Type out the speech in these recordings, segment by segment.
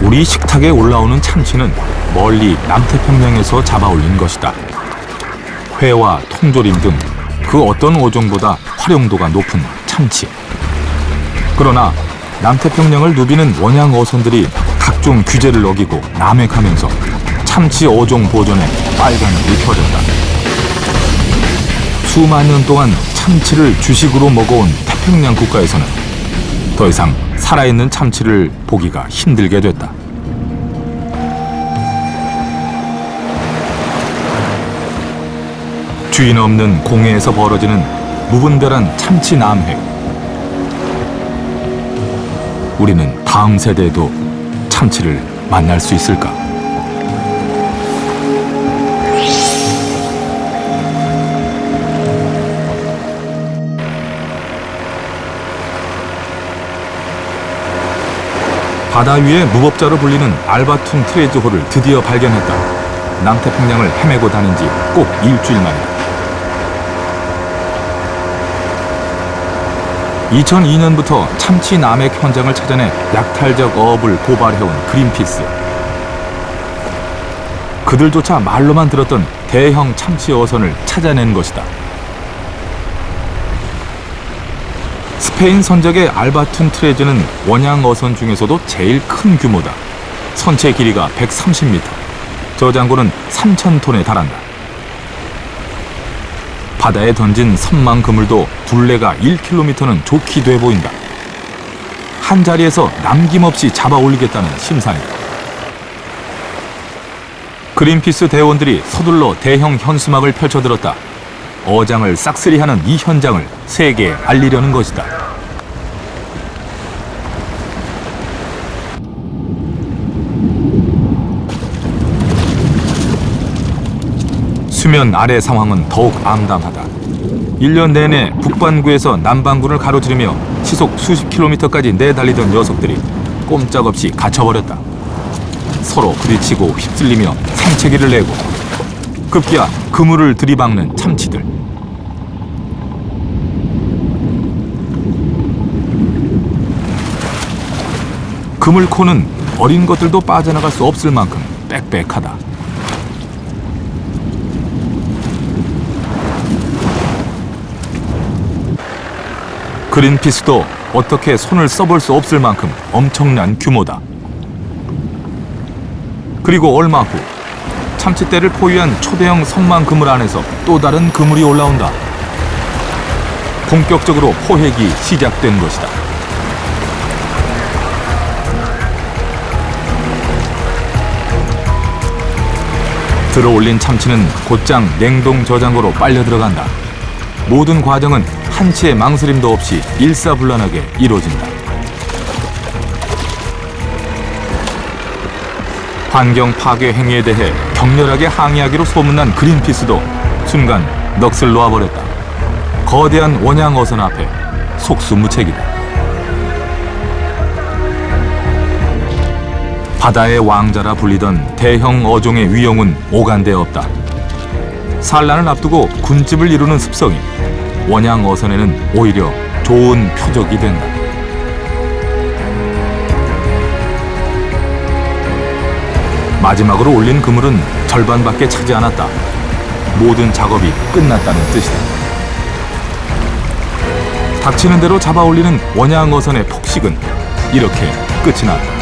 우리 식탁에 올라오는 참치는 멀리 남태평양에서 잡아올린 것이다. 회와 통조림 등 그 어떤 어종보다 활용도가 높은 참치. 그러나 남태평양을 누비는 원양 어선들이 각종 규제를 어기고 남획하면서 참치 어종 보존에 빨간불이 켜졌다. 수만 년 동안 참치를 주식으로 먹어온 태평양 국가에서는 더 이상 살아있는 참치를 보기가 힘들게 됐다. 주인 없는 공해에서 벌어지는 무분별한 참치 남획. 우리는 다음 세대에도 참치를 만날 수 있을까? 바다 위의 무법자로 불리는 알바툰 트레저호를 드디어 발견했다. 남태평양을 헤매고 다닌 지 꼭 일주일 만이다. 2002년부터 참치 남획 현장을 찾아내 약탈적 어업을 고발해온 그린피스. 그들조차 말로만 들었던 대형 참치 어선을 찾아낸 것이다. 스페인 선적의 알바툰 트레즈는 원양 어선 중에서도 제일 큰 규모다. 선체 길이가 130m, 저장고는 3,000톤에 달한다. 바다에 던진 선망 그물도 둘레가 1km는 좋게 돼 보인다. 한 자리에서 남김없이 잡아 올리겠다는 심산이다. 그린피스 대원들이 서둘러 대형 현수막을 펼쳐들었다. 어장을 싹쓸이하는 이 현장을 세계에 알리려는 것이다. 수면 아래 상황은 더욱 암담하다. 1년 내내 북반구에서 남반구를 가로지르며 시속 수십 킬로미터까지 내달리던 녀석들이 꼼짝없이 갇혀버렸다. 서로 부딪히고 휩쓸리며 생채기를 내고 급기야 그물을 들이박는 참치들. 그물코는 어린 것들도 빠져나갈 수 없을 만큼 빽빽하다. 그린피스도 어떻게 손을 써볼 수 없을 만큼 엄청난 규모다. 그리고 얼마 후 참치떼를 포위한 초대형 선망 그물 안에서 또 다른 그물이 올라온다. 본격적으로 포획이 시작된 것이다. 들어올린 참치는 곧장 냉동 저장고로 빨려 들어간다. 모든 과정은 한치의 망설임도 없이 일사불란하게 이루어진다. 환경 파괴 행위에 대해 격렬하게 항의하기로 소문난 그린피스도 순간 넋을 놓아버렸다. 거대한 원양 어선 앞에 속수무책이다. 바다의 왕자라 불리던 대형 어종의 위용은 오간데 없다. 산란을 앞두고 군집을 이루는 습성이 원양 어선에는 오히려 좋은 표적이 된다. 마지막으로 올린 그물은 절반밖에 차지 않았다. 모든 작업이 끝났다는 뜻이다. 닥치는 대로 잡아 올리는 원양 어선의 폭식은 이렇게 끝이 났다.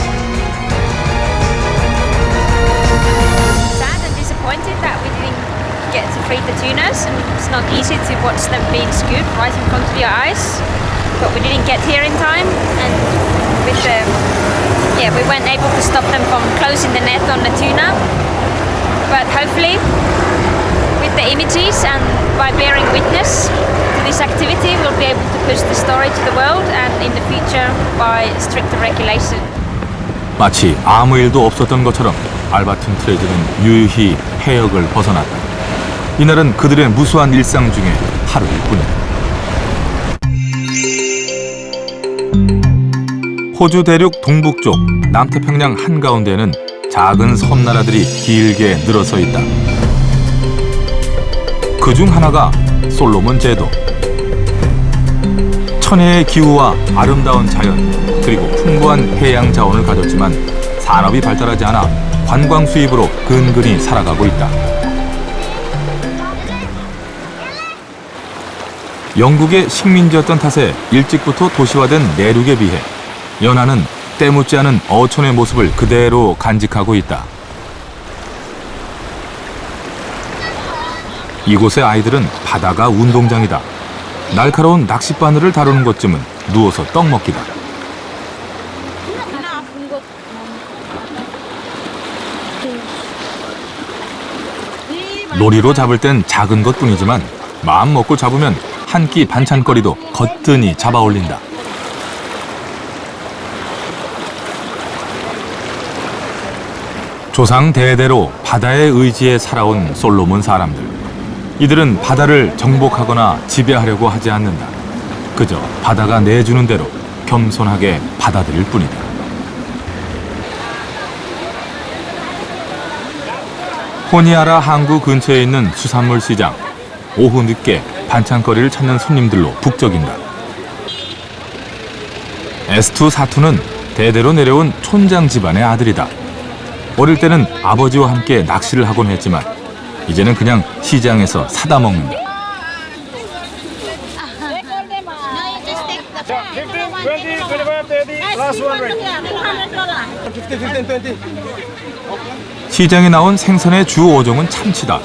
Get to feed the tunas, and it's not easy to watch them being scooped right in front of your eyes, but we didn't get here in time, and with the we weren't able to stop them from closing the net on the tuna, but hopefully with the images and by bearing witness to this activity we'll be able to push the story to the world, and in the future by stricter regulation. 마치 아무 일도 없었던 것처럼 알바툰 트레즈는 유유히 해역을 벗어났다. 이날은 그들의 무수한 일상 중에 하루일 뿐이다. 호주 대륙 동북쪽 남태평양 한가운데는 작은 섬나라들이 길게 늘어서 있다. 그중 하나가 솔로몬 제도. 천혜의 기후와 아름다운 자연 그리고 풍부한 해양 자원을 가졌지만 산업이 발달하지 않아 관광 수입으로 근근히 살아가고 있다. 영국의 식민지였던 탓에 일찍부터 도시화된 내륙에 비해 연안은 때묻지 않은 어촌의 모습을 그대로 간직하고 있다. 이곳의 아이들은 바다가 운동장이다. 날카로운 낚싯바늘을 다루는 것쯤은 누워서 떡 먹기다. 놀이로 잡을 땐 작은 것뿐이지만 마음 먹고 잡으면 한 끼 반찬거리도 거뜬히 잡아올린다. 조상 대대로 바다의 의지에 살아온 솔로몬 사람들. 이들은 바다를 정복하거나 지배하려고 하지 않는다. 그저 바다가 내주는 대로 겸손하게 받아들일 뿐이다. 호니아라 항구 근처에 있는 수산물 시장. 오후 늦게 반찬거리를 찾는 손님들로 북적인다. 에스투 사투는 대대로 내려온 촌장 집안의 아들이다. 어릴 때는 아버지와 함께 낚시를 하곤 했지만 이제는 그냥 시장에서 사다 먹는다. 시장에 나온 생선의 주 5종은 참치다.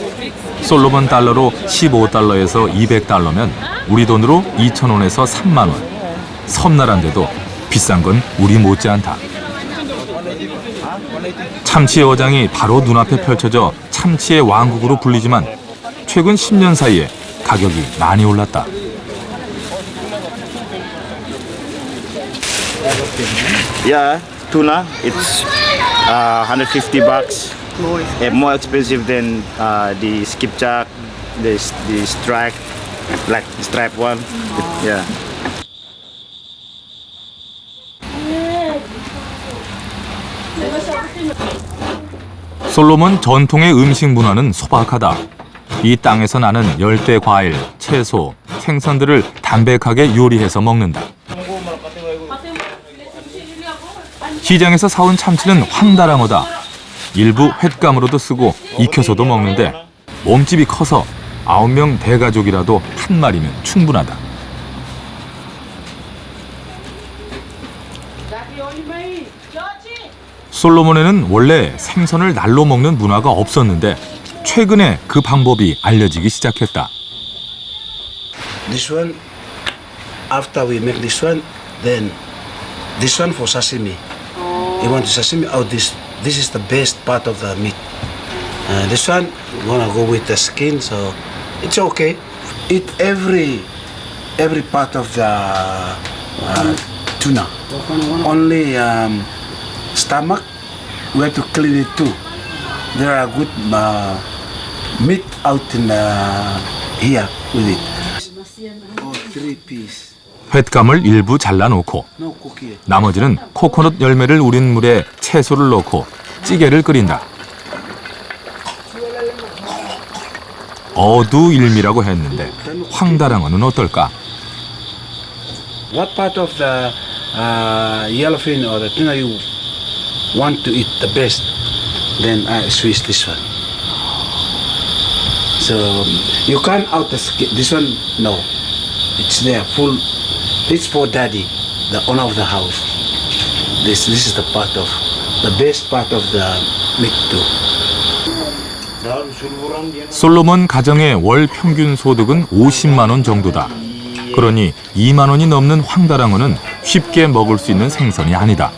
솔로몬 달러로 15달러에서 200달러면 우리 돈으로 2,000원에서 3만 원. 섬나라인데도 비싼 건 우리 못지않다. 참치 어장이 바로 눈앞에 펼쳐져 참치의 왕국으로 불리지만 최근 10년 사이에 가격이 많이 올랐다. Yeah, tuna. It's $150. More expensive than the skipjack, the strike, like the striped one. Yeah. 솔로몬 전통의 음식 문화는 소박하다. 이 땅에서 나는 열대 과일, 채소, 생선들을 담백하게 요리해서 먹는다. 시장에서 사온 참치는 황다랑어다. 일부 횟감으로도 쓰고 익혀서도 먹는데 몸집이 커서 9명 대가족이라도 한 마리면 충분하다. 솔로몬에는 원래 생선을 날로 먹는 문화가 없었는데 최근에 그 방법이 알려지기 시작했다. This one, after we make this one, then this one for sashimi. You want the sashimi? Oh, this is the best part of the meat. This one, we're gonna go with the skin, so it's okay. Eat every part of the tuna. Only stomach, we have to clean it too. There are good meat out in here with it. Oh, 3 piece. 횟감을 일부 잘라놓고 No cookie. 나머지는 코코넛 열매를 우린 물에 채소를 넣고 찌개를 끓인다. 어두일미라고 했는데 황다랑어는 어떨까? What part of the yellowfin or the tuna you want to eat the best? Then I switch this one. So you can't out the skin. This one, no. It's there full. It's for daddy, the owner of the house. This is the part of the best part of the meat too. 솔로몬 가정의 월 평균 소득은 50만 원 정도다. 그러니 2만 원이 넘는 황다랑어는 쉽게 먹을 수 있는 생선이 아니다.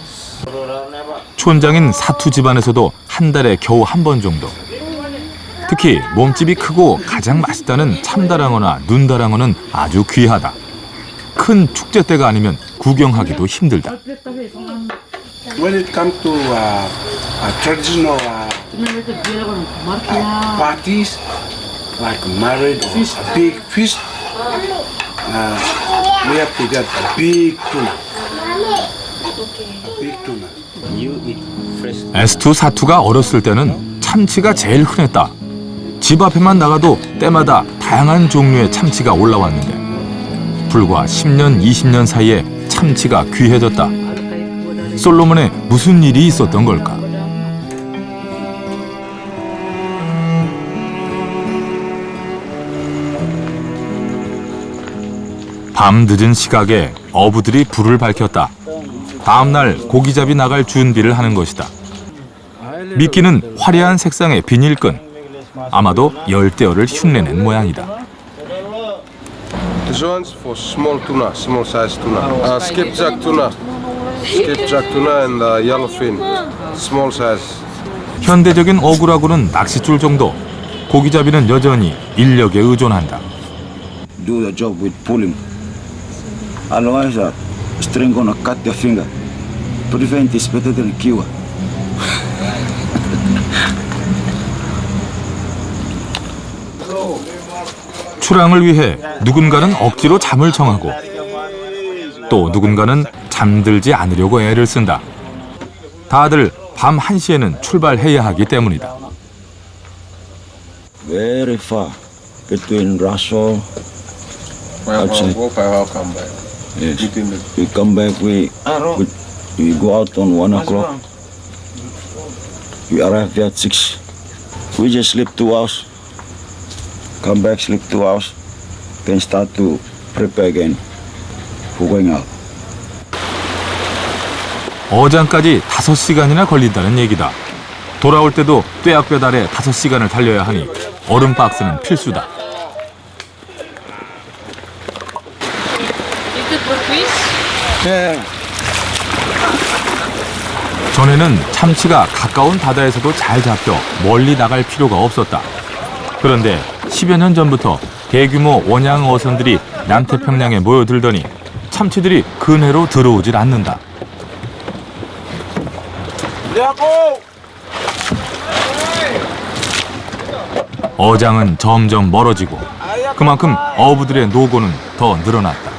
촌장인 사투 집안에서도 한 달에 겨우 한 번 정도. 특히 몸집이 크고 가장 맛있다는 참다랑어나 눈다랑어는 아주 귀하다. 큰 축제 때가 아니면 구경하기도 힘들다. When it comes to traditional parties, like married or a big feast, we have to get a big tuna. A big tuna. You eat fresh. 에스투 사투가 어렸을 때는 참치가 제일 흔했다. 집 앞에만 나가도 때마다 다양한 종류의 참치가 올라왔는데 불과 10년, 20년 사이에 참치가 귀해졌다. 솔로몬에 무슨 일이 있었던 걸까? 밤 늦은 시각에 어부들이 불을 밝혔다. 다음 날 고기잡이 나갈 준비를 하는 것이다. 미끼는 화려한 색상의 비닐끈. 아마도 열대어를 흉내낸 모양이다. This one's for small tuna, small size tuna. Skipjack tuna. Skipjack tuna and yellowfin. Small size. 현대적인 어구라고는 낚싯줄 정도. 고기잡이는 여전히 인력에 의존한다. Do the job with pulling. Otherwise, string gonna cut your finger. Prevent is better than cure. 출항을 위해 누군가는 억지로 잠을 청하고 또 누군가는 잠들지 않으려고 애를 쓴다. 다들 밤 1시에는 출발해야 하기 때문이다. Very far between Russell. I'll come back. Yes. We come back. We go out on 1 o'clock. We arrive there at 6. We just sleep 2 hours. Come back, sleep 2 hours. Then start to prepare again for going out. 어장까지 5시간이나 걸린다는 얘기다. 돌아올 때도 뙤약볕 아래 5시간을 달려야 하니 얼음 박스는 필수다. 전에는 참치가 가까운 바다에서도 잘 잡혀 멀리 나갈 필요가 없었다. 그런데 10여 년 전부터 대규모 원양 어선들이 남태평양에 모여들더니 참치들이 근해로 들어오질 않는다. 어장은 점점 멀어지고 그만큼 어부들의 노고는 더 늘어났다.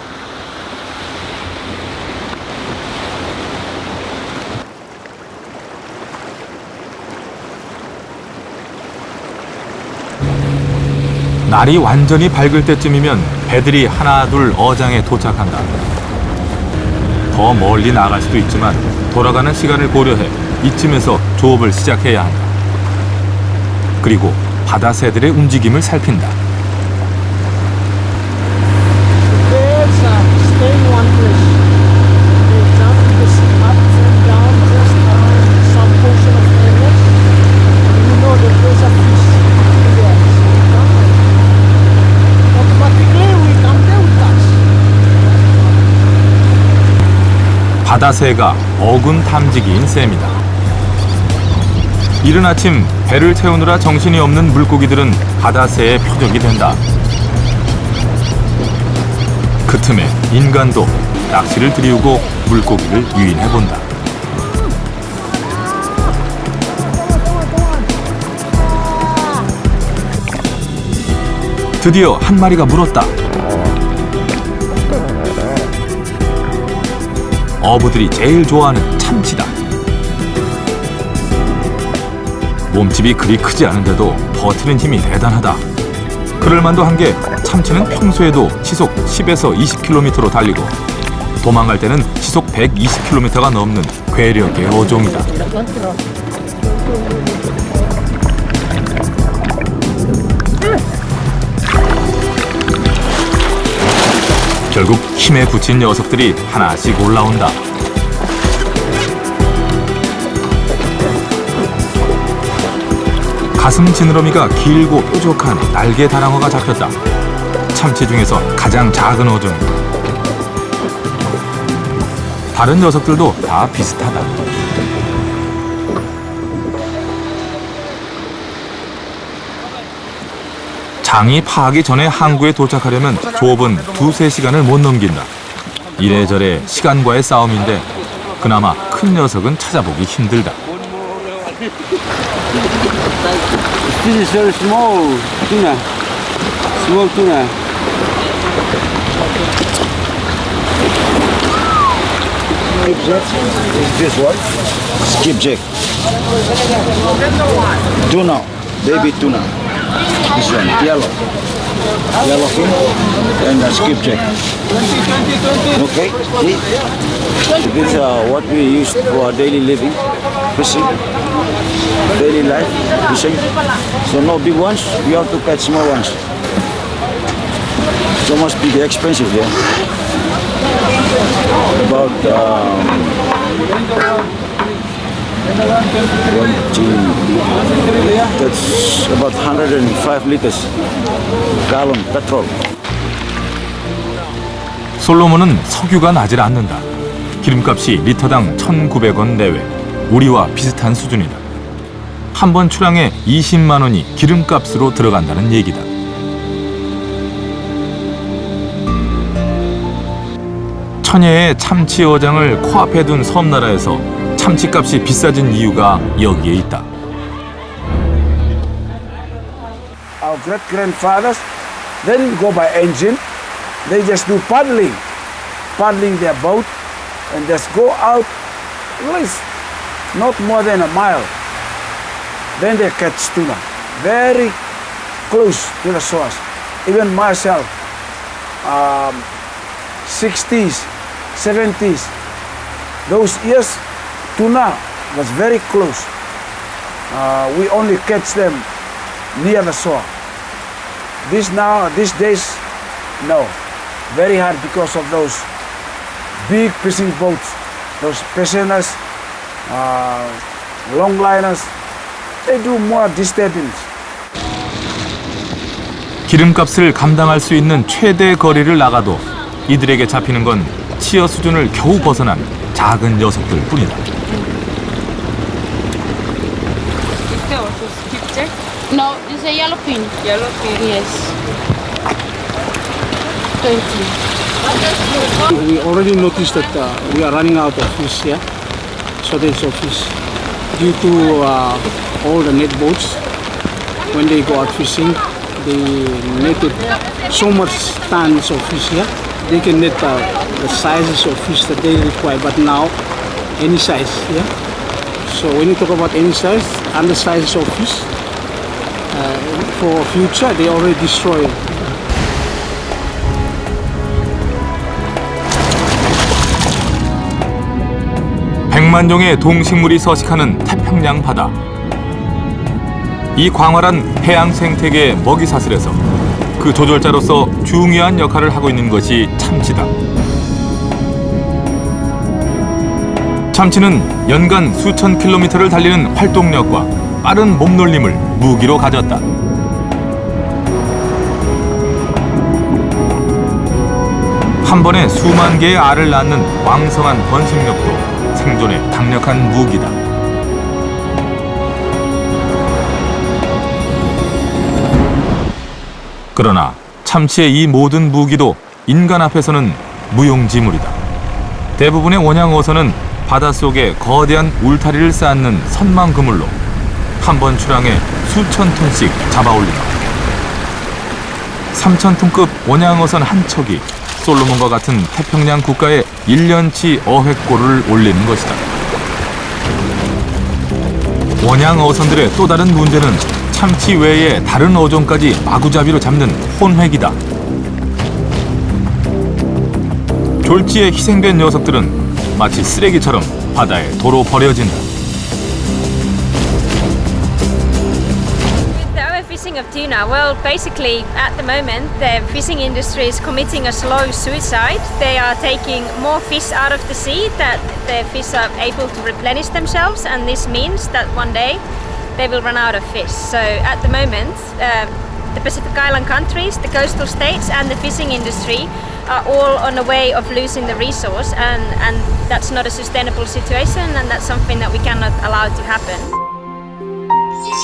날이 완전히 밝을 때쯤이면 배들이 하나 둘 어장에 도착한다. 더 멀리 나갈 수도 있지만 돌아가는 시간을 고려해 이쯤에서 조업을 시작해야 한다. 그리고 바다 새들의 움직임을 살핀다. 바다새가 어군 탐지기인 셈이다. 이른 아침 배를 채우느라 정신이 없는 물고기들은 바다새의 표적이 된다. 그 틈에 인간도 낚시를 들이우고 물고기를 유인해본다. 드디어 한 마리가 물었다. 어부들이 제일 좋아하는 참치다. 몸집이 그리 크지 않은데도 버티는 힘이 대단하다. 그럴만도 한 게 참치는 평소에도 시속 10에서 20km로 달리고 도망갈 때는 시속 120km가 넘는 괴력의 어종이다. 결국 힘에 부친 녀석들이 하나씩 올라온다. 가슴 지느러미가 길고 뾰족한 날개 다랑어가 잡혔다. 참치 중에서 가장 작은 어종이다. 다른 녀석들도 다 비슷하다. 장이 파하기 전에 항구에 도착하려면 조업은 2-3시간을 못 넘긴다. 이래저래 시간과의 싸움인데 그나마 큰 녀석은 찾아보기 힘들다. This is very small tuna. Small tuna. This one? Skipjack. Tuna. Baby tuna. This one, yellow. Yellowfin and skipjack. Okay? See? This is what we use for our daily living, fishing, daily life, fishing. So no big ones, we have to catch small ones. So must be expensive, yeah? about 105 liters gallon petrol. 솔로몬은 석유가 나질 않는다. 기름값이 리터당 1,900원 내외, 우리와 비슷한 수준이다. 한 번 출항에 20만 원이 기름값으로 들어간다는 얘기다. 천혜의 참치 어장을 코앞에 둔 섬나라에서 참치값이 비싸진 이유가 여기에 있다. Our great-grandfathers didn't go by engine. They just do paddling their boat and just go out at least not more than a mile. Then they catch tuna, very close to the shores. Even myself, 60s, 70s, those years, tuna was very close. We only catch them near the shore. These days, no, very hard because of those big fishing boats, those prisoners, longliners. They do more disturbance. 기름값을 감당할 수 있는 최대 거리를 나가도 이들에게 잡히는 건 치어 수준을 겨우 벗어난 작은 녀석들 뿐이다. No, it's a yellowfin. Yellowfin? Yes. 20. We already noticed that we are running out of fish, yeah? Shortage of fish. Due to all the net boats, when they go out fishing, they netted so much tons of fish here. They can net the sizes of fish that they require, but now any size, yeah? So when you talk about any size, under sizes of fish, for future, they already destroy it. 백만 종의 동식물이 서식하는 태평양 바다. 이 광활한 해양 생태계의 먹이 사슬에서 그 조절자로서 중요한 역할을 하고 있는 것이 참치다. 참치는 연간 수천 킬로미터를 달리는 활동력과 빠른 몸놀림을 무기로 가졌다. 한 번에 수만 개의 알을 낳는 왕성한 번식력도 생존에 강력한 무기다. 그러나 참치의 이 모든 무기도 인간 앞에서는 무용지물이다. 대부분의 원양어선은 바닷속에 거대한 울타리를 쌓는 선망 그물로 한 번 출항에 수천 톤씩 잡아올린다. 3,000톤급 원양어선 한 척이 솔로몬과 같은 태평양 국가의 1년치 어획고를 올리는 것이다. 원양어선들의 또 다른 문제는 참치 외에 다른 어종까지 마구잡이로 잡는 혼획이다. 졸지에 희생된 녀석들은 마치 쓰레기처럼 바다에 도로 버려진다. Fishing of tuna, well, basically at the moment the fishing industry is committing a slow suicide. They are taking more fish out of the sea that the fish are able to replenish themselves, and this means that one day they will run out of fish. So at the moment the Pacific Island countries, the coastal states and the fishing industry are all on a way of losing the resource, and that's not a sustainable situation, and that's something that we cannot allow to happen.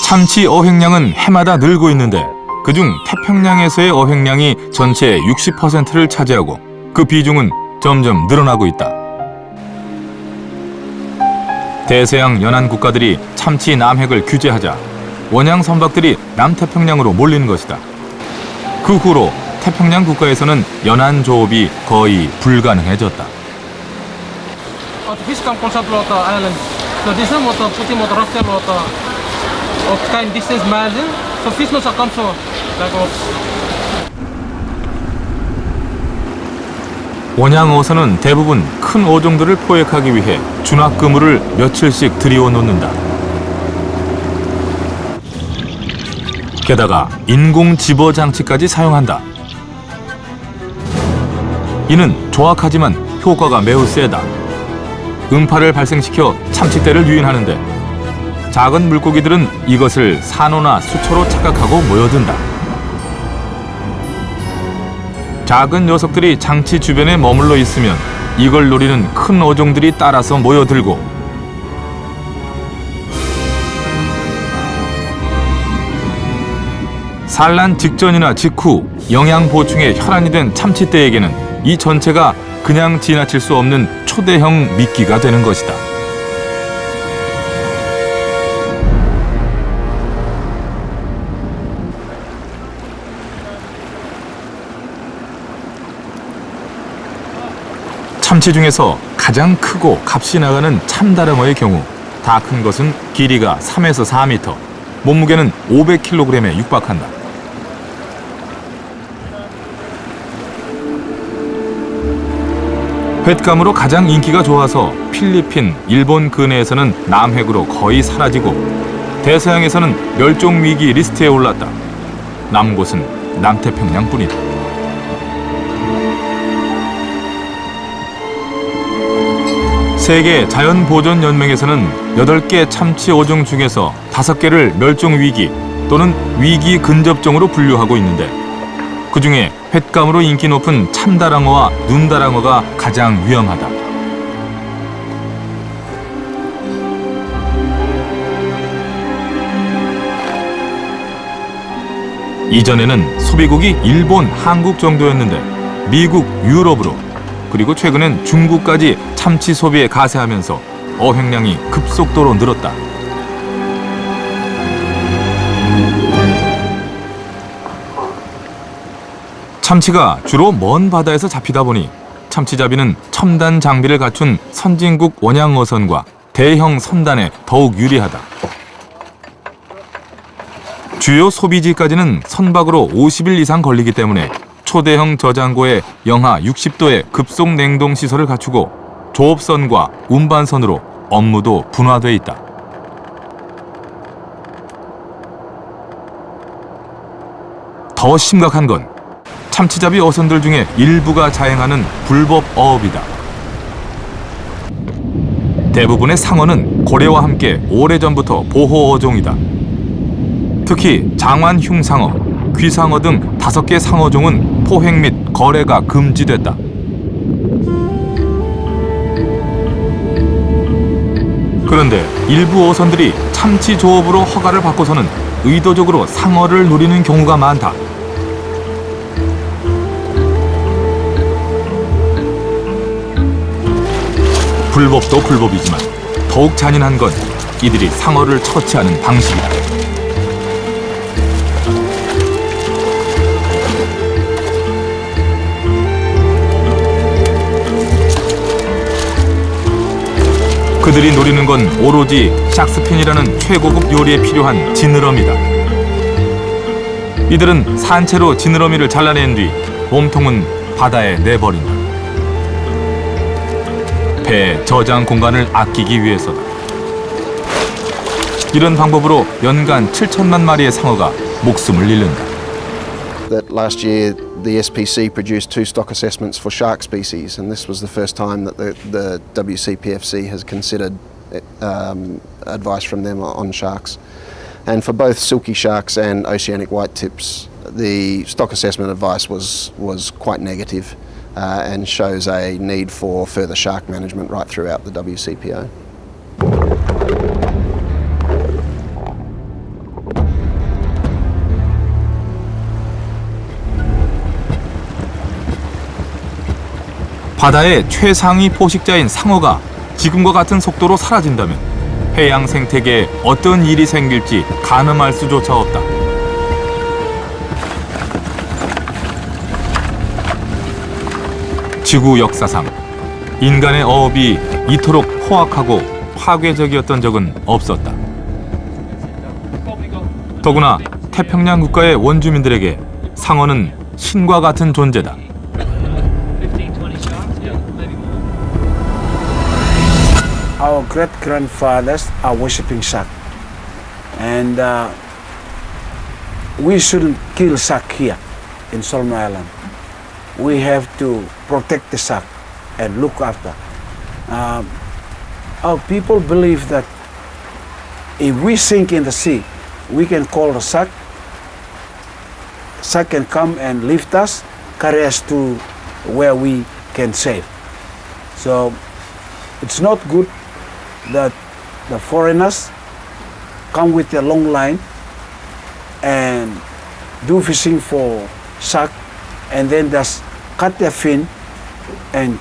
참치 어획량은 해마다 늘고 있는데 그중 태평양에서의 어획량이 전체의 60%를 차지하고 그 비중은 점점 늘어나고 있다. 대서양 연안 국가들이 참치 남획을 규제하자 원양 선박들이 남태평양으로 몰리는 것이다. 그 후로 태평양 국가에서는 연안 조업이 거의 불가능해졌다. Fish come from South Island. So this one water, putting water after water. Of kind distance margin, so fish no come so like 원양어선은 대부분 큰 어종들을 포획하기 위해 준합그물을 며칠씩 들이워 놓는다. 게다가 인공 집어 장치까지 사용한다. 이는 조악하지만 효과가 매우 세다. 음파를 발생시켜 참치떼를 유인하는데 작은 물고기들은 이것을 산호나 수초로 착각하고 모여든다. 작은 녀석들이 장치 주변에 머물러 있으면 이걸 노리는 큰 어종들이 따라서 모여들고 산란 직전이나 직후 영양 보충에 혈안이 된 참치떼에게는 이 전체가 그냥 지나칠 수 없는 초대형 미끼가 되는 것이다. 참치 중에서 가장 크고 값이 나가는 참다랑어의 경우 다 큰 것은 길이가 3에서 4m, 몸무게는 500kg에 육박한다. 횟감으로 가장 인기가 좋아서 필리핀, 일본 근해에서는 남획으로 거의 사라지고 대서양에서는 멸종위기 리스트에 올랐다. 남은 곳은 남태평양뿐이다. 세계 자연보존연맹에서는 8개 참치 어종 중에서 5개를 멸종위기 또는 위기 근접종으로 분류하고 있는데 그 중에 횟감으로 인기 높은 참다랑어와 눈다랑어가 가장 위험하다. 이전에는 소비국이 일본, 한국 정도였는데 미국, 유럽으로 그리고 최근엔 중국까지 참치 소비에 가세하면서 어획량이 급속도로 늘었다. 참치가 주로 먼 바다에서 잡히다 보니 참치잡이는 첨단 장비를 갖춘 선진국 원양어선과 대형 선단에 더욱 유리하다. 주요 소비지까지는 선박으로 50일 이상 걸리기 때문에 초대형 저장고에 영하 60도의 급속 냉동 시설을 갖추고 조업선과 운반선으로 업무도 분화돼 있다. 더 심각한 건 참치잡이 어선들 중에 일부가 자행하는 불법 어업이다. 대부분의 상어는 고래와 함께 오래전부터 보호 어종이다. 특히 장완 흉상어, 귀상어 등 5개 상어종은 포획 및 거래가 금지됐다. 그런데 일부 어선들이 참치 조업으로 허가를 받고서는 의도적으로 상어를 노리는 경우가 많다. 불법도 불법이지만 더욱 잔인한 건 이들이 상어를 처치하는 방식이다. 그들이 노리는 건 오로지 샥스핀이라는 최고급 요리에 필요한 지느러미다. 이들은 산채로 지느러미를 잘라낸 뒤 몸통은 바다에 내버린다. 배 저장 공간을 아끼기 위해서다. 이런 방법으로 연간 7천만 마리의 상어가 목숨을 잃는다. That last year the SPC produced 2 stock assessments for shark species, and this was the first time that the WCPFC has considered advice from them on sharks. And for both silky sharks and oceanic whitetips, the stock assessment advice was quite negative and shows a need for further shark management right throughout the WCPO. 바다의 최상위 포식자인 상어가 지금과 같은 속도로 사라진다면 해양 생태계에 어떤 일이 생길지 가늠할 수조차 없다. 지구 역사상 인간의 어업이 이토록 포악하고 파괴적이었던 적은 없었다. 더구나 태평양 국가의 원주민들에게 상어는 신과 같은 존재다. Our great-grandfathers are worshipping shark, and we shouldn't kill shark here in Solomon Island. We have to protect the shark and look after. Our people believe that if we sink in the sea, we can call the shark. Shark can come and lift us, carry us to where we can save. So it's not good that the foreigners come with a long line and do fishing for shark and then just cut their fin and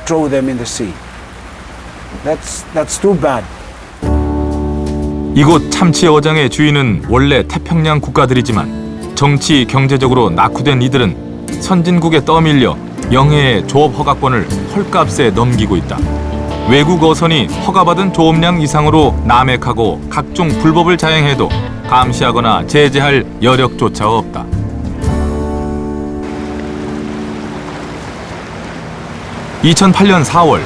throw them in the sea. That's too bad. 이곳 참치 어장의 주인은 원래 태평양 국가들이지만 정치, 경제적으로 낙후된 이들은 선진국에 떠밀려 영해의 조업 허가권을 헐값에 넘기고 있다. 외국 어선이 허가받은 조업량 이상으로 남획하고 각종 불법을 자행해도 감시하거나 제재할 여력조차 없다. 2008년 4월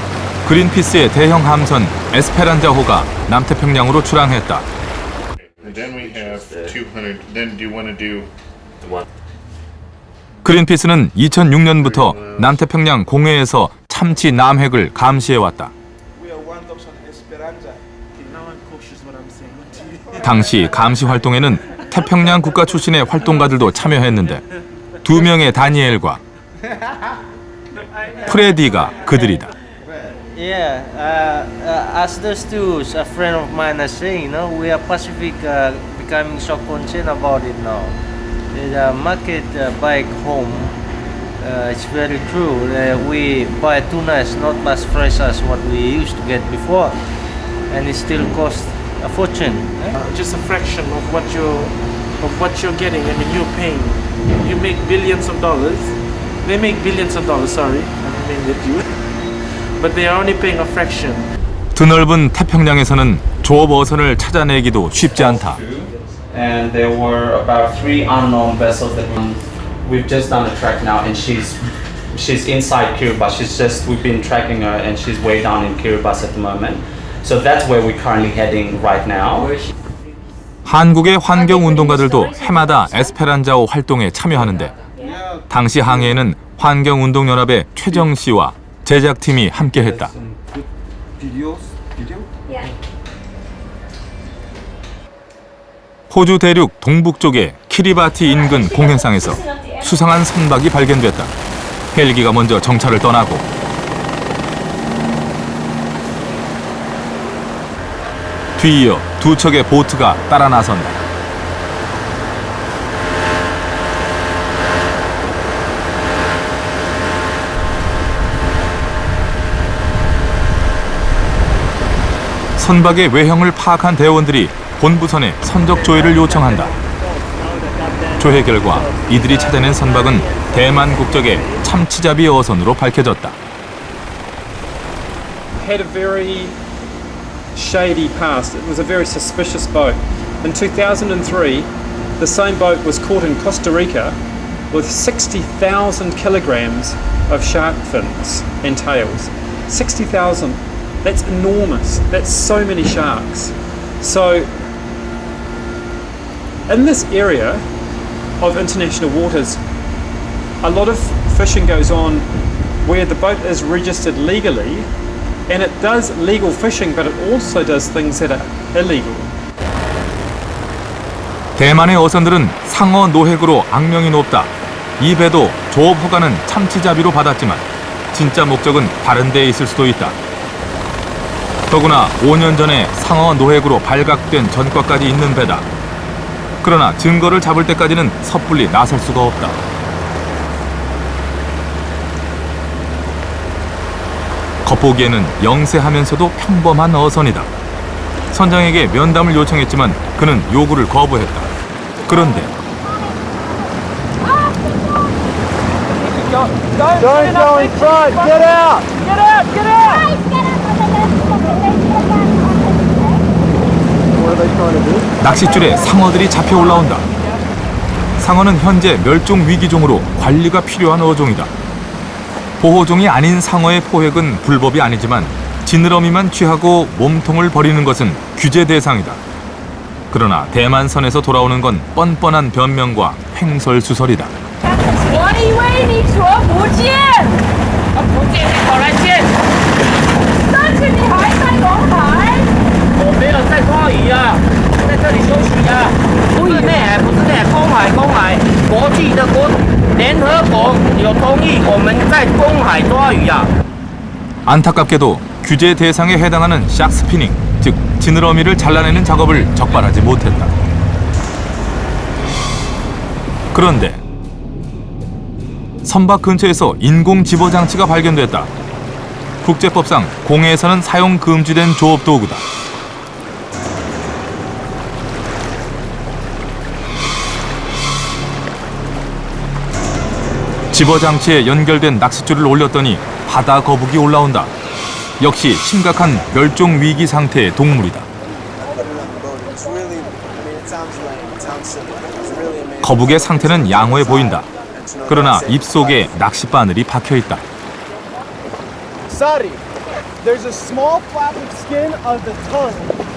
그린피스의 대형 함선 에스페란자호가 남태평양으로 출항했다. 그린피스는 2006년부터 남태평양 공해에서 참치 남획을 감시해왔다. 당시 감시 활동에는 태평양 국가 출신의 활동가들도 참여했는데 2명의 다니엘과 프레디가 그들이다. Yeah, as those two, a friend of mine are saying, we are Pacific becoming so concerned about it now. The market back home, it's very true. We buy tuna is not as fresh as what we used to get before, and it still costs a fortune. Just a fraction of what you're getting. I mean, you're paying. You make billions of dollars. They make billions of dollars. Sorry, I don't mean that you. But they are only paying a fraction. 드넓은 태평양에서는 조업 어선을 찾아내기도 쉽지 않다. And there were about 3 unknown vessels that we've just done a track now, and she's inside Kiribati. We've been tracking her, and she's way down in Kiribati at the moment. So that's where we're currently heading right now. 한국의 환경운동가들도 해마다 에스페란자호 활동에 참여하는데 당시 항해에는 환경운동연합의 최정 씨와 제작팀이 함께했다. 호주 대륙 동북쪽의 키리바티 인근 공해상에서 수상한 선박이 발견됐다. 헬기가 먼저 정찰을 떠나고 뒤이어 2척의 보트가 따라 나선다. 선박의 외형을 파악한 대원들이 본부선에 선적 조회를 요청한다. 조회 결과 이들이 찾아낸 선박은 대만 국적의 참치잡이 어선으로 밝혀졌다. Had a very shady past. It was a very suspicious boat. In 2003, the same boat was caught in Costa Rica with 60,000 kilograms of shark fins and tails. 60,000. That's enormous. That's so many sharks. So, in this area of international waters, a lot of fishing goes on where the boat is registered legally, and it does legal fishing, but it also does things that are illegal. 대만의 어선들은 상어 노획으로 악명이 높다. 이 배도 조업 허가는 참치잡이로 받았지만 진짜 목적은 다른 데에 있을 수도 있다. 더구나 5년 전에 상어 노획으로 발각된 전과까지 있는 배다. 그러나 증거를 잡을 때까지는 섣불리 나설 수가 없다. 겉보기에는 영세하면서도 평범한 어선이다. 선장에게 면담을 요청했지만 그는 요구를 거부했다. 그런데 Don't go in front! Get out! Get out! Get out! 낚싯줄에 상어들이 잡혀 올라온다. 상어는 현재 멸종 위기종으로 관리가 필요한 어종이다. 보호종이 아닌 상어의 포획은 불법이 아니지만 지느러미만 취하고 몸통을 버리는 것은 규제 대상이다. 그러나 대만선에서 돌아오는 건 뻔뻔한 변명과 횡설수설이다. What are you waiting for? 福建!福建你跑来见。上次你还在龙海？我没有在抓鱼啊，在这里休息啊。不是内海，不是内海，公海，国际的联合国有同意我们在公海抓鱼啊。 안타깝게도 규제 대상에 해당하는 샥스피닝, 즉 지느러미를 잘라내는 작업을 적발하지 못했다. 그런데 선박 근처에서 인공 집어 장치가 발견됐다. 국제법상 공해에서는 사용 금지된 조업 도구다. 집어 장치에 연결된 낚싯줄을 올렸더니 바다 거북이 올라온다. 역시 심각한 멸종 위기 상태의 동물이다. 거북의 상태는 양호해 보인다. 그러나 입속에 낚시 바늘이 박혀 있다. Sadi, there's a small flap of skin of the tongue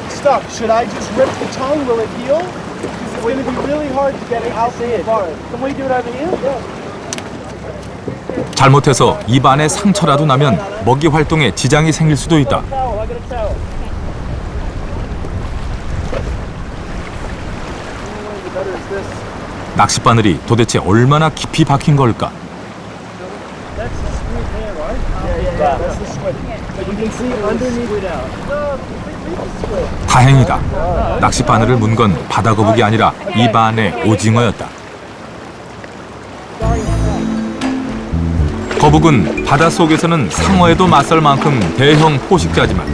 stuck. Should I just rip the tongue? Will it heal? Because it's going to be really hard to get it out from the barb. Can we do it over here? Yeah. 잘못해서 입안에 상처라도 나면 먹이 활동에 지장이 생길 수도 있다. 낚시 바늘이 도대체 얼마나 깊이 박힌 걸까? 다행이다. 낚시 바늘을 문 건 바다 거북이 아니라 입안의 오징어였다. 거북은 바닷속에서는 상어에도 맞설 만큼 대형 포식자지만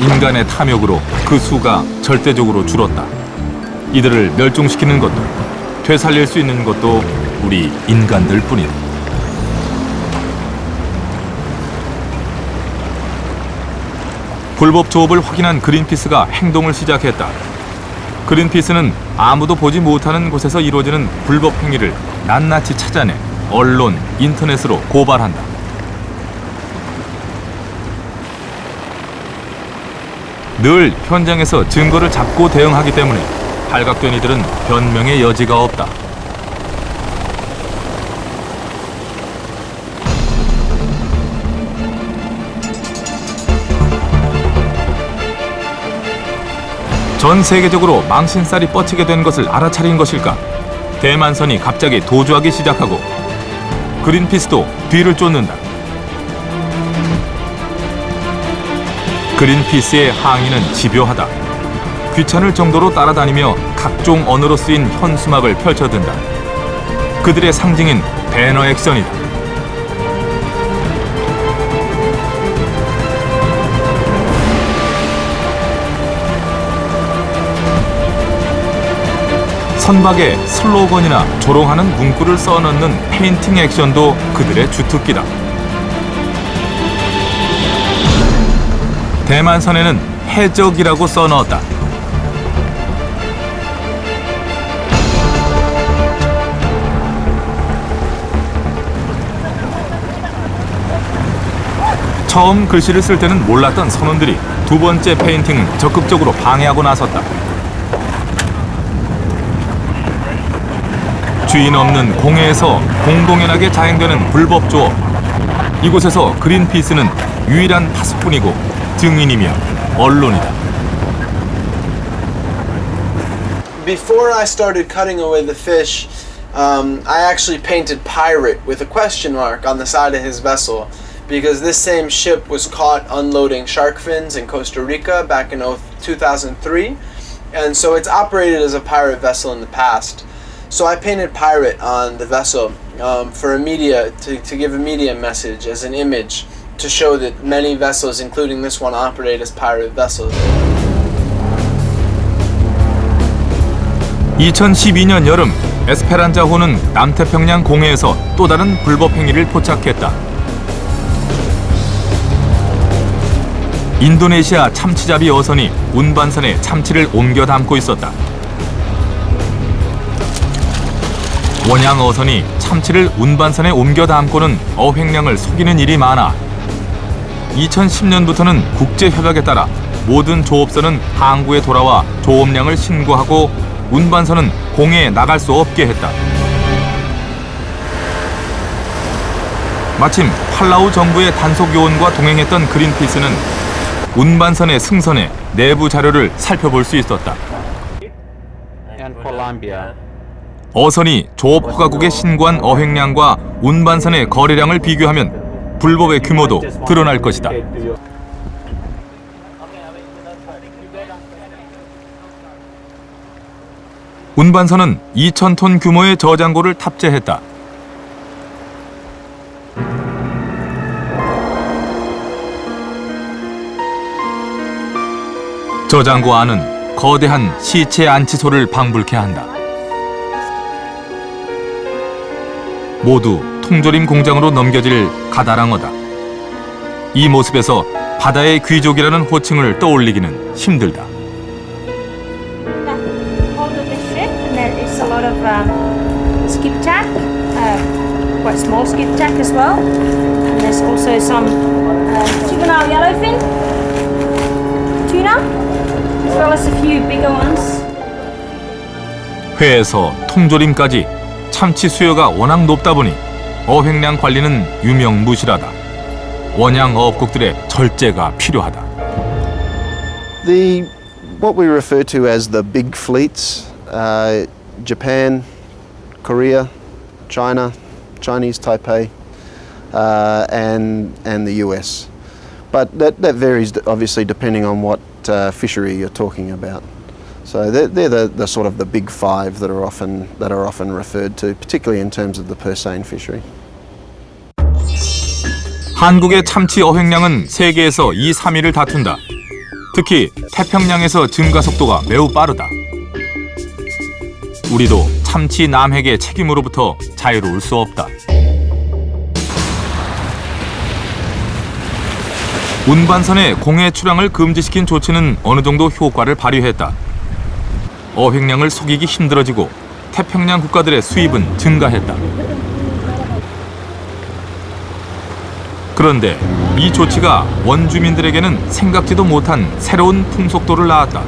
인간의 탐욕으로 그 수가 절대적으로 줄었다. 이들을 멸종시키는 것도 되살릴 수 있는 것도 우리 인간들 뿐이다. 불법 조업을 확인한 그린피스가 행동을 시작했다. 그린피스는 아무도 보지 못하는 곳에서 이루어지는 불법 행위를 낱낱이 찾아내 언론, 인터넷으로 고발한다. 늘 현장에서 증거를 잡고 대응하기 때문에 발각된 이들은 변명의 여지가 없다. 전 세계적으로 망신살이 뻗치게 된 것을 알아차린 것일까? 대만선이 갑자기 도주하기 시작하고 그린피스도 뒤를 쫓는다. 그린피스의 항의는 집요하다. 귀찮을 정도로 따라다니며 각종 언어로 쓰인 현수막을 펼쳐든다. 그들의 상징인 배너 액션이다. 선박에 슬로건이나 조롱하는 문구를 써넣는 페인팅 액션도 그들의 주특기다. 대만선에는 해적이라고 써넣었다. 처음 글씨를 쓸 때는 몰랐던 선원들이 두 번째 페인팅은 적극적으로 방해하고 나섰다. 주인 없는 공해에서 공공연하게 자행되는 불법 조업. 이곳에서 그린피스는 유일한 파수꾼이고 증인이며 언론이다. Before I started cutting away the fish, I actually painted pirate with a question mark on the side of his vessel because this same ship was caught unloading shark fins in Costa Rica back in 2003, and so it's operated as a pirate vessel in the past. So I painted pirate on the vessel for a media to give a media message as an image to show that many vessels, including this one, operate as pirate vessels. 2012년 여름 에스페란자호는 남태평양 공해에서 또 다른 불법 행위를 포착했다. 인도네시아 참치잡이 어선이 운반선에 참치를 옮겨 담고 있었다. 원양 어선이 참치를 운반선에 옮겨 담고는 어획량을 속이는 일이 많아 2010년부터는 국제협약에 따라 모든 조업선은 항구에 돌아와 조업량을 신고하고 운반선은 공해에 나갈 수 없게 했다. 마침 팔라우 정부의 단속 요원과 동행했던 그린피스는 운반선의 승선의 내부 자료를 살펴볼 수 있었다. 어선이 조업 허가국에 신고한 어획량과 운반선의 거래량을 비교하면 불법의 규모도 드러날 것이다. 운반선은 2,000톤 규모의 저장고를 탑재했다. 저장고 안은 거대한 시체 안치소를 방불케 한다. 모두 통조림 공장으로 넘겨질 가다랑어다. 이 모습에서 바다의 귀족이라는 호칭을 떠올리기는 힘들다. There's a lot of skipjack, quite small skipjack as well, and there's also some juvenile yellowfin tuna, as well as a few bigger ones. 회에서 통조림까지 참치 수요가 워낙 높다 보니 어획량 관리는 유명무실하다. 원양 어업국들의 절제가 필요하다. What we refer to as the big fleets, Japan, Korea, China, Chinese Taipei, and the US. But that varies obviously depending on what fishery you're talking about. So they're the sort of the big five that are often referred to, particularly in terms of the purseine fishery. 한국의 참치 어획량은 세계에서 2, 3위를 다툰다. 특히 태평양에서 증가 속도가 매우 빠르다. 우리도 참치 남획의 책임으로부터 자유로울 수 없다. 운반선의 공해 출항을 금지시킨 조치는 어느 정도 효과를 발휘했다. 어획량을 속이기 힘들어지고 태평양 국가들의 수입은 증가했다. 그런데 이 조치가 원주민들에게는 생각지도 못한 새로운 풍속도를 낳았다.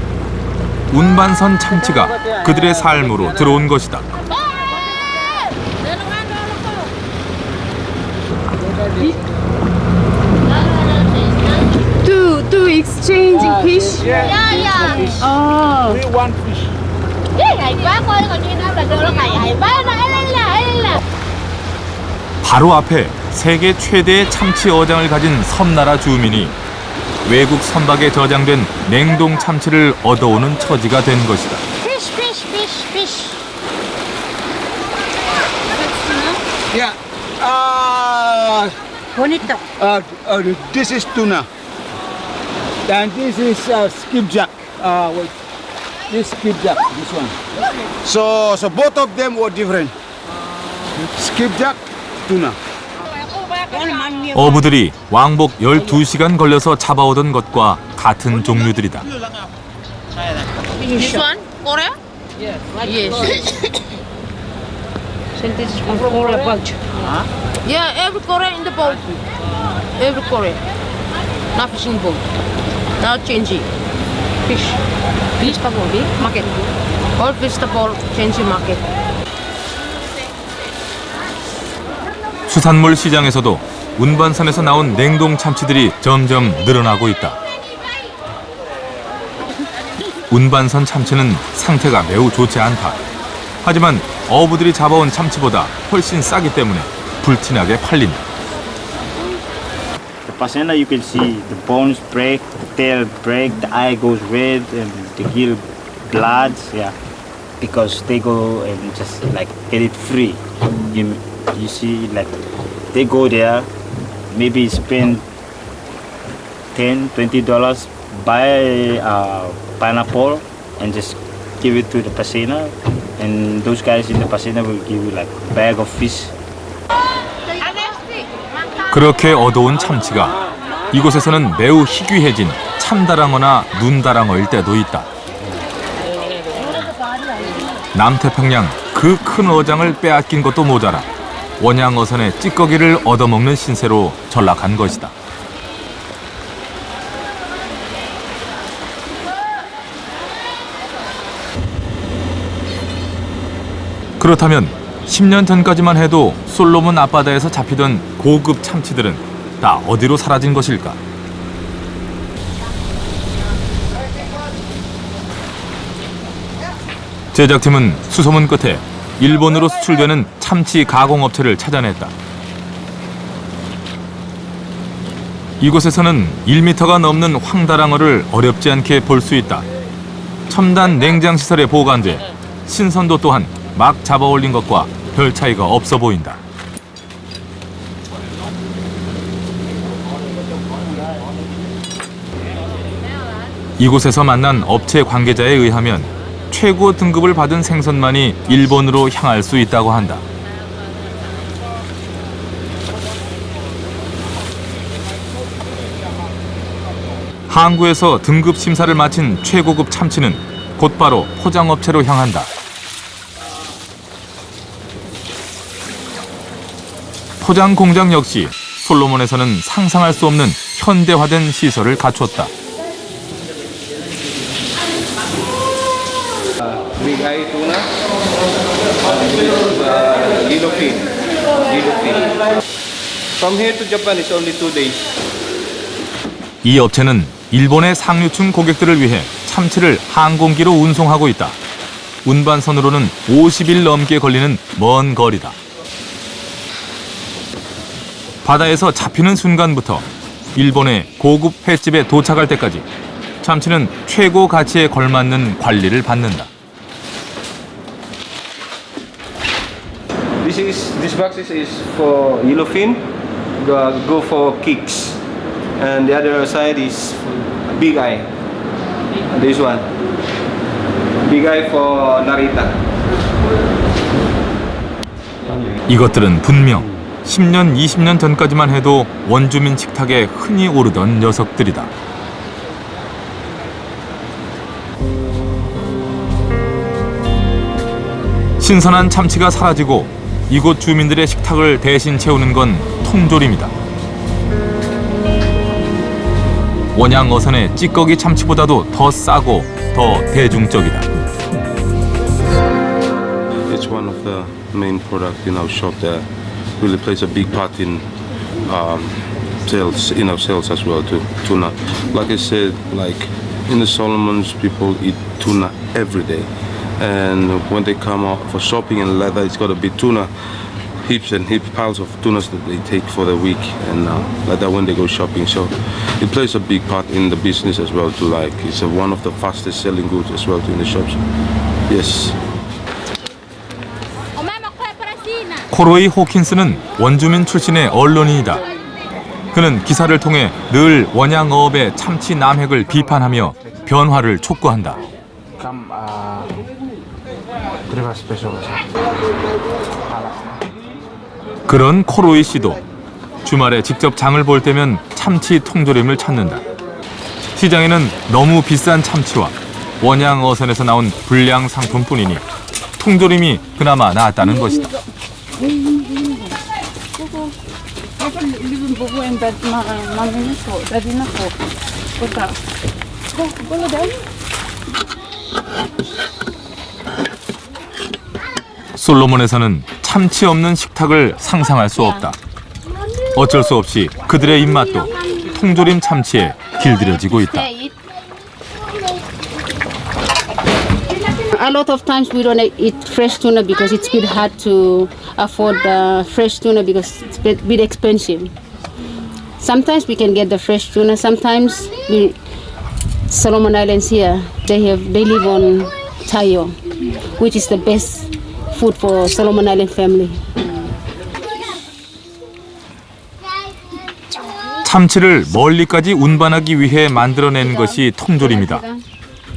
운반선 참치가 그들의 삶으로 들어온 것이다. To exchanging fish? Yeah. Oh. We want fish. 바로 앞에 세계 최대의 참치 어장을 가진 섬나라 주민이 외국 선박에 저장된 냉동 참치를 얻어오는 처지가 된 것이다. Fish. Yeah. Bonito. This is tuna. And this is skipjack. Wait. This skipjack, this one. So both of them were different. Skipjack, tuna. 어부들이 왕복 12시간 걸려서 잡아오던 것과 같은 종류들이다. This one, Korea? Yes. So this is from Korea boat. Yeah, every Korea in the boat. Every Korea. Not fishing boat. Now changing. Fish. Vegetable market. All vegetable changing market. 수산물 시장에서도 운반선에서 나온 냉동 참치들이 점점 늘어나고 있다. 운반선 참치는 상태가 매우 좋지 않다. 하지만 어부들이 잡아온 참치보다 훨씬 싸기 때문에 불티나게 팔린다. The pasena you can see the bones break, the tail break, the eye goes red, and the gill blood. Yeah, because they go and just like get it free. You see, like they go there, maybe spend $10-20, buy pineapple, and just give it to the pasena, and those guys in the pasena will give you like a bag of fish. 그렇게 얻어온 참치가 이곳에서는 매우 희귀해진 참다랑어나 눈다랑어일 때도 있다. 남태평양 그 큰 어장을 빼앗긴 것도 모자라 원양 어선의 찌꺼기를 얻어먹는 신세로 전락한 것이다. 그렇다면 10년 전까지만 해도 솔로몬 앞바다에서 잡히던 고급 참치들은 다 어디로 사라진 것일까? 제작팀은 수소문 끝에 일본으로 수출되는 참치 가공업체를 찾아냈다. 이곳에서는 1m가 넘는 황다랑어를 어렵지 않게 볼 수 있다. 첨단 냉장시설에 보관돼 신선도 또한 막 잡아올린 것과 별 차이가 없어 보인다. 이곳에서 만난 업체 관계자에 의하면 최고 등급을 받은 생선만이 일본으로 향할 수 있다고 한다. 항구에서 등급 심사를 마친 최고급 참치는 곧바로 포장업체로 향한다. 포장 공장 역시 솔로몬에서는 상상할 수 없는 현대화된 시설을 갖췄다. Big eye tuna, yellowfin. From here to Japan is only 2 days. 이 업체는 일본의 상류층 고객들을 위해 참치를 항공기로 운송하고 있다. 운반선으로는 50일 넘게 걸리는 먼 거리다. 바다에서 잡히는 순간부터 일본의 고급 횟집에 도착할 때까지 참치는 최고 가치에 걸맞는 관리를 받는다. This box is for yellowfin, go for kicks, and the other side is big eye. This one, big eye for Narita. 이것들은 분명 10년, 20년 전까지만 해도 원주민 식탁에 흔히 오르던 녀석들이다. 신선한 참치가 사라지고 이곳 주민들의 식탁을 대신 채우는 건 통조림이다. 원양 어선의 찌꺼기 참치보다도 더 싸고 더 대중적이다. It's one of the main product in our shop that really plays a big part in sales, in our sales as well too. Tuna, like I said, like in the Solomons, people eat tuna every day, and when they come out for shopping and leather, it's got to be tuna. Heaps and heaps piles of tunas that they take for the week, and like that when they go shopping. So it plays a big part in the business as well too. Like it's one of the fastest selling goods as well too in the shops. Yes. 코로이 호킨스는 원주민 출신의 언론인이다. 그는 기사를 통해 늘 원양어업의 참치 남획을 비판하며 변화를 촉구한다. 그런 코로이 씨도 주말에 직접 장을 볼 때면 참치 통조림을 찾는다. 시장에는 너무 비싼 참치와 원양 어선에서 나온 불량 상품뿐이니 통조림이 그나마 나았다는 것이다. 솔로몬에서는 참치 없는 식탁을 상상할 수 없다. 어쩔 수 없이 그들의 입맛도 통조림 참치에 길들여지고 있다. A lot of times we don't eat fresh tuna because it's a bit hard to afford fresh tuna because it's a bit expensive. Sometimes we can get the fresh tuna. Sometimes Solomon Islands here they live on tayo, which is the best food for Solomon Island family. 참치를 멀리까지 운반하기 위해 만들어낸 것이 통조림이다.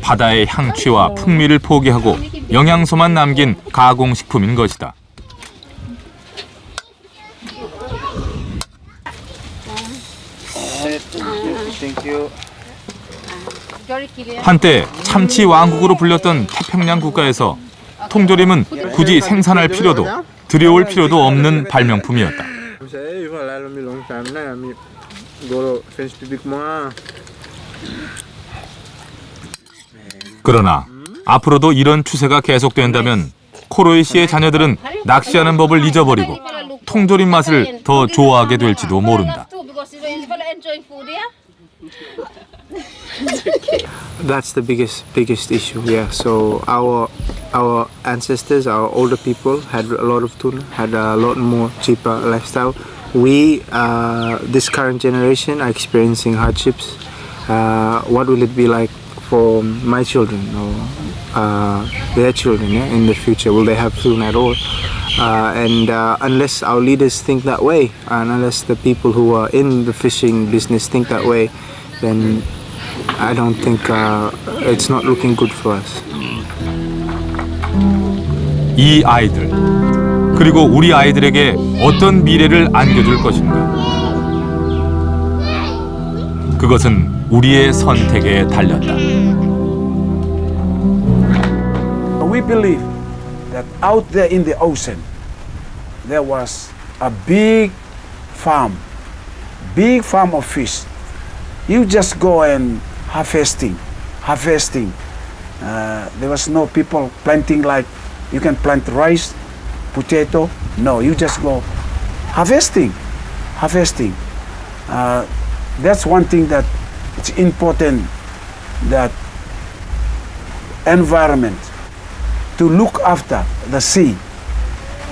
바다의 향취와 풍미를 포기하고 영양소만 남긴 가공식품인 것이다. 한때 참치 왕국으로 불렸던 태평양 국가에서 통조림은 굳이 생산할 필요도 들여올 필요도 없는 발명품이었다. 그러나 앞으로도 이런 추세가 계속된다면 코로이 씨의 자녀들은 낚시하는 법을 잊어버리고 통조림 맛을 더 좋아하게 될지도 모른다. That's the biggest issue. Yeah. So our ancestors, our older people, had a lot of tuna, had a lot more cheaper lifestyle. We, this current generation, are experiencing hardships. What will it be like for my children or their children, yeah, in the future? Will they have tuna at all? And unless our leaders think that way, and unless the people who are in the fishing business think that way, then I don't think it's not looking good for us. 이 아이들, 그리고 우리 아이들에게 어떤 미래를 안겨줄 것인가? 그것은 우리의 선택에 달렸다. We believe that out there in the ocean there was a big farm of fish. You just go and harvesting. There was no people planting like you can plant rice, potato. No, you just go harvesting. That's one thing that it's important, that environment, to look after the sea,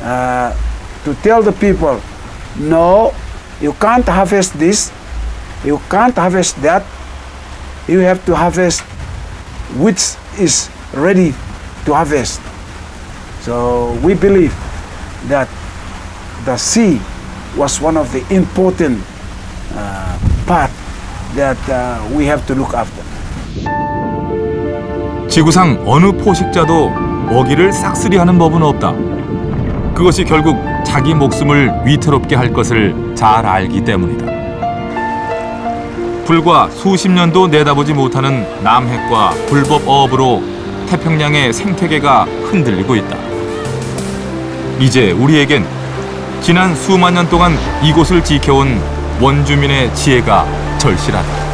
to tell the people, no, you can't harvest this, you can't harvest that, you have to harvest which is ready to harvest. So we believe that the sea was one of the important part that we have to look after. 지구상 어느 포식자도 먹이를 싹쓸이하는 법은 없다. 그것이 결국 자기 목숨을 위태롭게 할 것을 잘 알기 때문이다. 불과 수십 년도 내다보지 못하는 남핵과 불법 어업으로 태평양의 생태계가 흔들리고 있다. 이제 우리에겐 지난 수만 년 동안 이곳을 지켜온 원주민의 지혜가 절실하다.